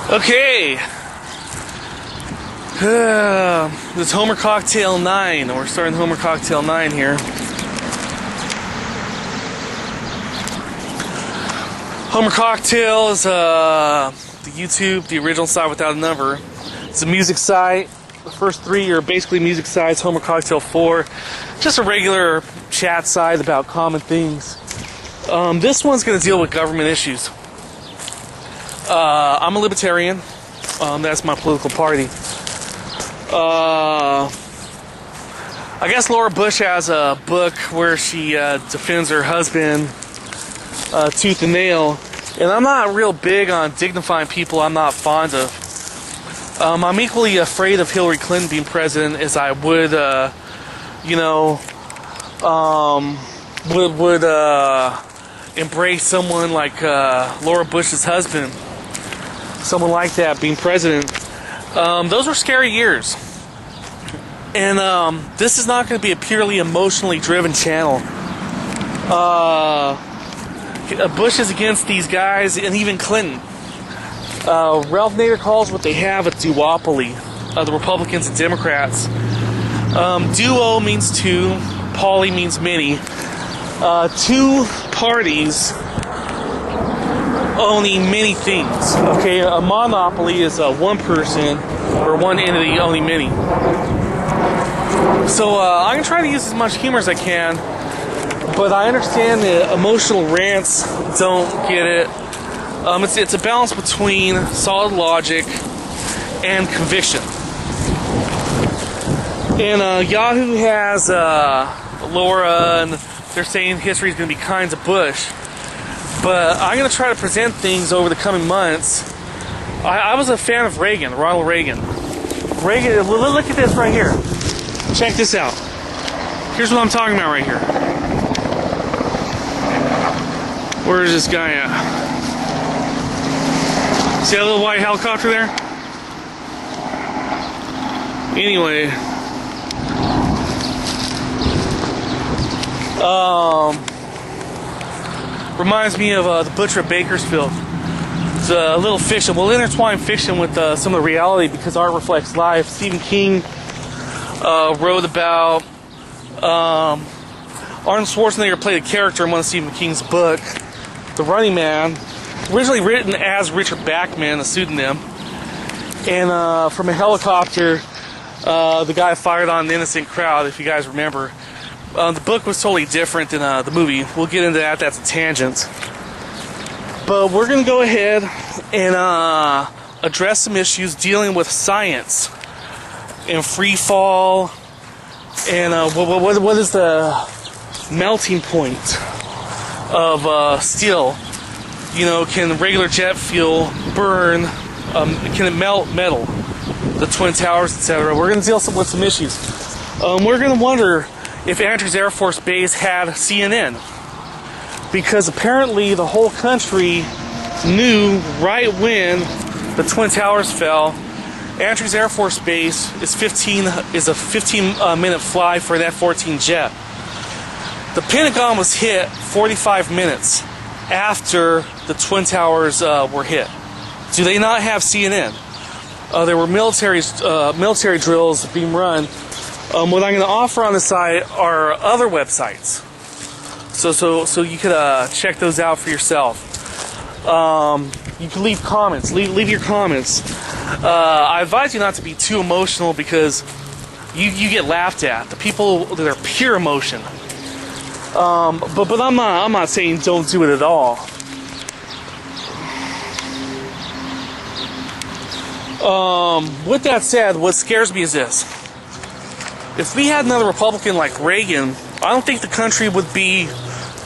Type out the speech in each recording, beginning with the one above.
Okay. This Homer Cocktail 9. We're starting Homer Cocktail 9 here. Homer Cocktail is the YouTube, the original site without a number. It's a music site. The first three are basically music sites. Homer Cocktail 4, just a regular chat site about common things. This one's going to deal with government issues. I'm a libertarian. That's my political party. I guess Laura Bush has a book where she defends her husband tooth and nail. And I'm not real big on dignifying people I'm not fond of. I'm equally afraid of Hillary Clinton being president as I would, would embrace someone like Laura Bush's husband. Someone like that being president. Those were scary years. And this is not going to be a purely emotionally driven channel. Bush is against these guys, and even Clinton. Ralph Nader calls what they have a duopoly, the Republicans and Democrats. Duo means two, poly means many. Two parties owning many things. Okay, a monopoly is one person or one entity owning many. So I'm going to try to use as much humor as I can, but I understand that emotional rants don't get it. It's a balance between solid logic and conviction. And Yahoo has Laura, and they're saying history is going to be kind to Bush. But I'm going to try to present things over the coming months. I was a fan of Reagan, Ronald Reagan. Look at this right here. Check this out. Here's what I'm talking about right here. Where is this guy at? See that little white helicopter there? Anyway. Reminds me of the Butcher of Bakersfield. It's a little fiction. We'll intertwine fiction with some of the reality because art reflects life. Stephen King wrote about Arnold Schwarzenegger played a character in one of Stephen King's book, The Running Man, originally written as Richard Bachman, a pseudonym. And from a helicopter, the guy fired on an innocent crowd, if you guys remember. The book was totally different than the movie. We'll get into that. That's a tangent. But we're going to go ahead and address some issues dealing with science and free fall and what is the melting point of steel. You know, can regular jet fuel burn? Can it melt metal? The Twin Towers, etc. We're going to deal with some issues. We're going to wonder if Andrews Air Force Base had CNN, because apparently the whole country knew right when the Twin Towers fell. Andrews Air Force Base is a 15-minute fly for an F-14 jet. The Pentagon was hit 45 minutes after the Twin Towers were hit. Do they not have CNN? There were military drills being run. What I'm going to offer on the site are other websites, so you could check those out for yourself. You can leave comments. Leave your comments. I advise you not to be too emotional because you get laughed at. The people that are pure emotion. But I'm not saying don't do it at all. With that said, what scares me is this. If we had another Republican like Reagan, I don't think the country would be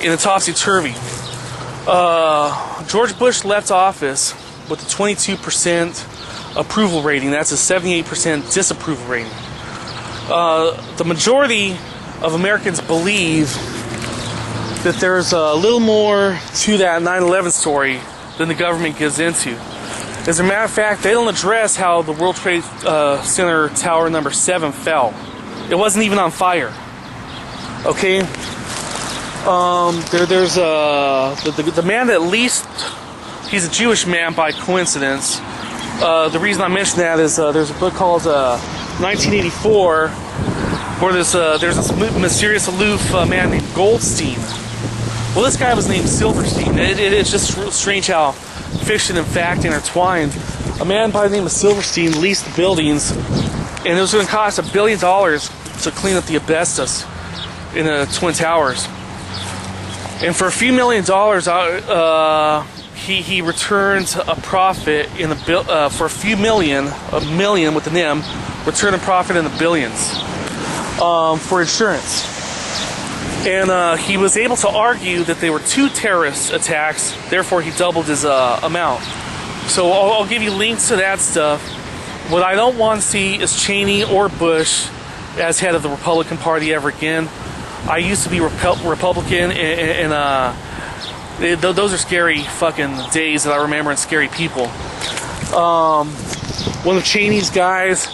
in a topsy-turvy. George Bush left office with a 22% approval rating. That's a 78% disapproval rating. The majority of Americans believe that there's a little more to that 9/11 story than the government gives into. As a matter of fact, they don't address how the World Trade Center Tower number 7 fell. It wasn't even on fire. Okay? There's the man that least, he's a Jewish man by coincidence, The reason I mention that is there's a book called 1984, where there's this mysterious aloof man named Goldstein. Well, this guy was named Silverstein. It's just strange how fiction and fact intertwined. A man by the name of Silverstein leased the buildings, and it was going to cost $1 billion to clean up the asbestos in the Twin Towers. And for a few $1 million, he returned a profit in the for a few million, $1 million with an M, returned a profit in the billions for insurance. And he was able to argue that they were 2 terrorist attacks, therefore he doubled his amount. So I'll give you links to that stuff. What I don't want to see is Cheney or Bush as head of the Republican Party ever again. I used to be Republican, and those are scary fucking days that I remember, and scary people. One of Cheney's guys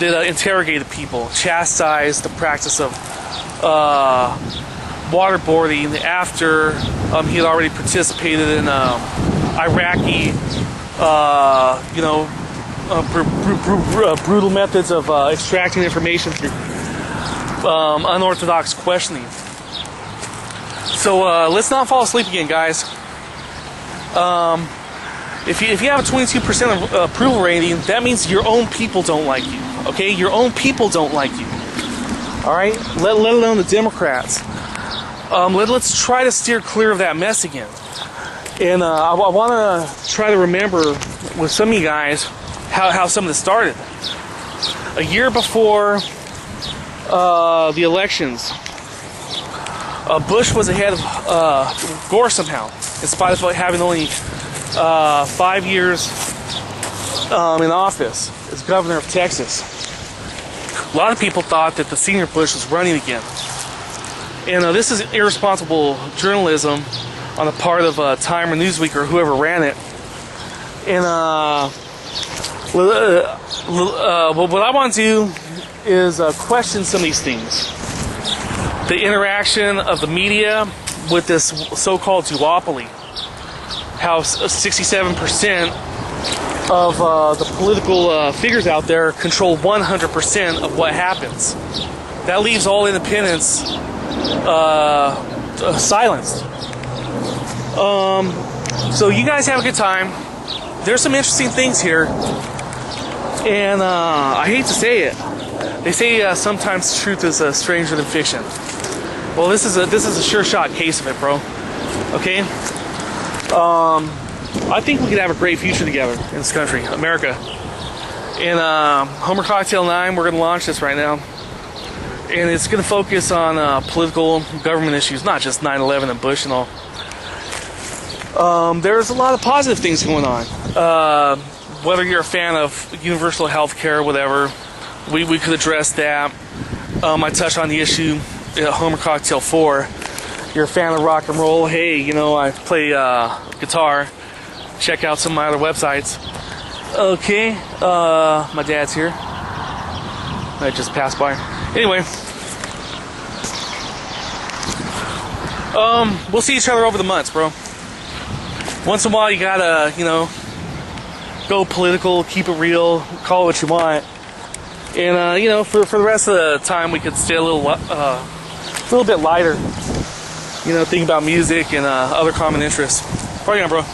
that interrogated people, chastised the practice of waterboarding after he had already participated in Iraqi, brutal methods of extracting information through unorthodox questioning. So let's not fall asleep again, guys. If you have a 22% approval rating, that means your own people don't like you. Okay, your own people don't like you. All right, let alone the Democrats. Let's try to steer clear of that mess again. And I want to try to remember with some of you guys how some of this started. A year before the elections, Bush was ahead of Gore somehow, in spite of having only 5 years in office as governor of Texas. A lot of people thought that the senior Bush was running again. And this is irresponsible journalism on the part of Time or Newsweek or whoever ran it. And what I want to do is question some of these things. The interaction of the media with this so-called duopoly. How 67% of the political figures out there control 100% of what happens. That leaves all independents silenced. So you guys have a good time. There's some interesting things here, and I hate to say it. They say sometimes truth is stranger than fiction. Well, this is a sure shot case of it, bro. Okay. I think we could have a great future together in this country, America. And Homer Cocktail 9, we're going to launch this right now. And it's going to focus on political government issues, not just 9/11 and Bush and all. There's a lot of positive things going on. Whether you're a fan of universal health care or whatever, we could address that. I touch on the issue Homer Cocktail 4. You're a fan of rock and roll, hey, I play guitar. Check out some of my other websites. Okay, my dad's here. I just passed by. Anyway, we'll see each other over the months, bro. Once in a while, you gotta, go political, keep it real, call it what you want. And, for the rest of the time, we could stay a little bit lighter. Think about music and other common interests. Party on, bro.